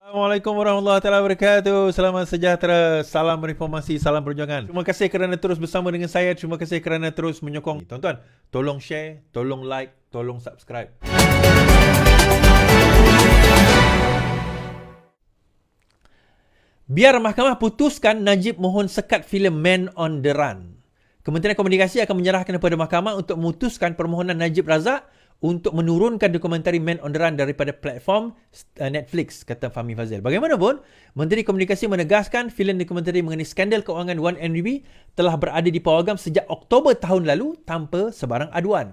Assalamualaikum warahmatullahi wabarakatuh. Selamat sejahtera, salam reformasi, salam perjuangan. Terima kasih kerana terus bersama dengan saya. Terima kasih kerana terus menyokong. Tuan-tuan, tolong share, tolong like, tolong subscribe. Biar mahkamah putuskan Najib mohon sekat filem Man on the Run. Kementerian Komunikasi akan menyerahkan kepada mahkamah untuk memutuskan permohonan Najib Razak untuk menurunkan dokumentari Man on the Run daripada platform Netflix, kata Fahmi Fazil. Bagaimanapun, Menteri Komunikasi menegaskan filem dokumentari mengenai skandal kewangan 1MDB telah berada di pawagam sejak Oktober tahun lalu tanpa sebarang aduan.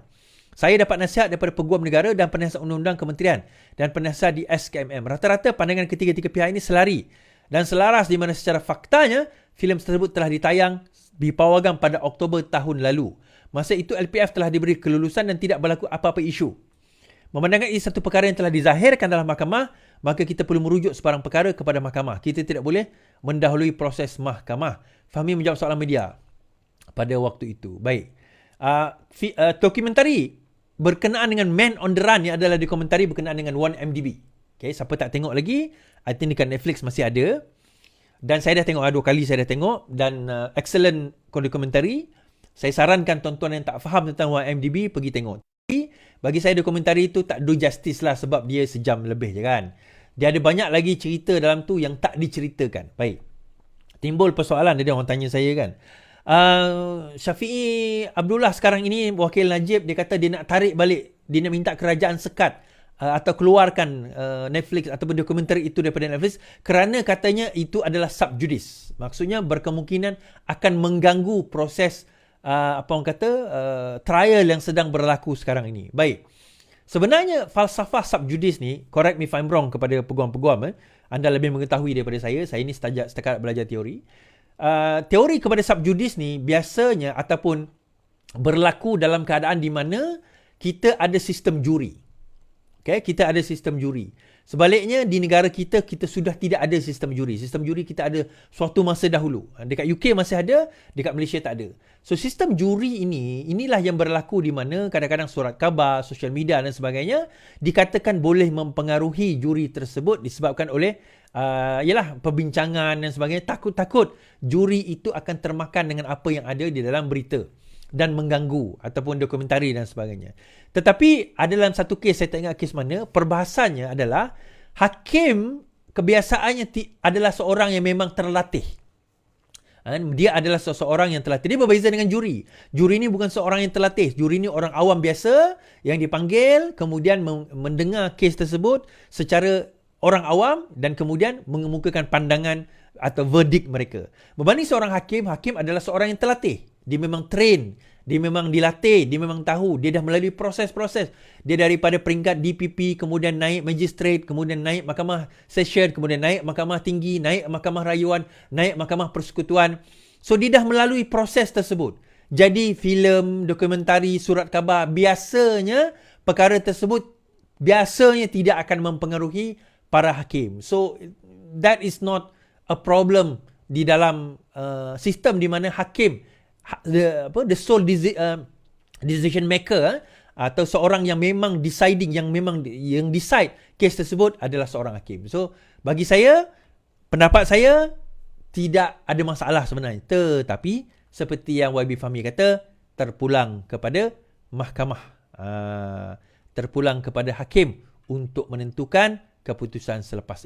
Saya dapat nasihat daripada Peguam Negara dan Penasihat Undang-Undang Kementerian dan penasihat di SKMM. Rata-rata pandangan ketiga-tiga pihak ini selari dan selaras di mana secara faktanya filem tersebut telah ditayang di pawagam pada Oktober tahun lalu. Masa itu LPF telah diberi kelulusan dan tidak berlaku apa-apa isu. Memandangkan ini satu perkara yang telah dizahirkan dalam mahkamah, maka kita perlu merujuk sebarang perkara kepada mahkamah. Kita tidak boleh mendahului proses mahkamah. Fahmi menjawab soalan media pada waktu itu. Baik. Dokumentari berkenaan dengan Man on the Run ni adalah dokumentari berkenaan dengan 1MDB. Okay, siapa tak tengok lagi, I think dekat Netflix masih ada. Dan saya dah tengok, 2 kali saya dah tengok. Dan excellent dokumentari. Saya sarankan tuan-tuan yang tak faham tentang 1MDB pergi tengok. Tapi bagi saya dokumentari itu tak do justice lah sebab dia sejam lebih je kan. Dia ada banyak lagi cerita dalam tu yang tak diceritakan. Baik. Timbul persoalan, dia orang tanya saya kan. Syafiee Abdullah sekarang ini wakil Najib, dia kata dia nak tarik balik, dia nak minta kerajaan sekat atau keluarkan Netflix ataupun dokumentari itu daripada Netflix kerana katanya itu adalah sub judice. Maksudnya berkemungkinan akan mengganggu proses trial yang sedang berlaku sekarang ini. Baik. Sebenarnya falsafah sub judice ni, correct me if I'm wrong kepada peguam-peguam, anda lebih mengetahui daripada saya ni setakat belajar teori. Teori kepada sub judice ni biasanya ataupun berlaku dalam keadaan di mana kita ada sistem juri. Okay, kita ada sistem juri. Sebaliknya di negara kita sudah tidak ada sistem juri. Sistem juri kita ada suatu masa dahulu. Dekat UK masih ada, dekat Malaysia tak ada. So sistem juri inilah yang berlaku di mana kadang-kadang surat khabar, social media dan sebagainya dikatakan boleh mempengaruhi juri tersebut disebabkan oleh perbincangan dan sebagainya. Takut-takut juri itu akan termakan dengan apa yang ada di dalam berita dan mengganggu ataupun dokumentari dan sebagainya. Tetapi ada dalam satu kes, saya tak ingat kes mana, perbahasannya adalah hakim kebiasaannya adalah seorang yang memang terlatih. Dia adalah seseorang yang terlatih. Dia berbeza dengan juri. Juri ni bukan seorang yang terlatih. Juri ni orang awam biasa yang dipanggil, kemudian mendengar kes tersebut secara orang awam dan kemudian mengemukakan pandangan atau verdict mereka. Berbanding seorang hakim, hakim adalah seorang yang terlatih. Dia memang train, dia memang dilatih, dia memang tahu, dia dah melalui proses-proses. Dia daripada peringkat DPP, kemudian naik magistrate, kemudian naik mahkamah session, kemudian naik mahkamah tinggi, naik mahkamah rayuan, naik mahkamah persekutuan. So dia dah melalui proses tersebut. Jadi filem, dokumentari, surat khabar, biasanya perkara tersebut biasanya tidak akan mempengaruhi para hakim. So that is not a problem di dalam sistem di mana hakim the sole decision maker atau seorang yang memang deciding, yang decide kes tersebut adalah seorang hakim. So bagi saya, pendapat saya tidak ada masalah sebenarnya. Tetapi seperti yang YB Fahmi kata, terpulang kepada mahkamah, terpulang kepada hakim untuk menentukan keputusan selepas ini.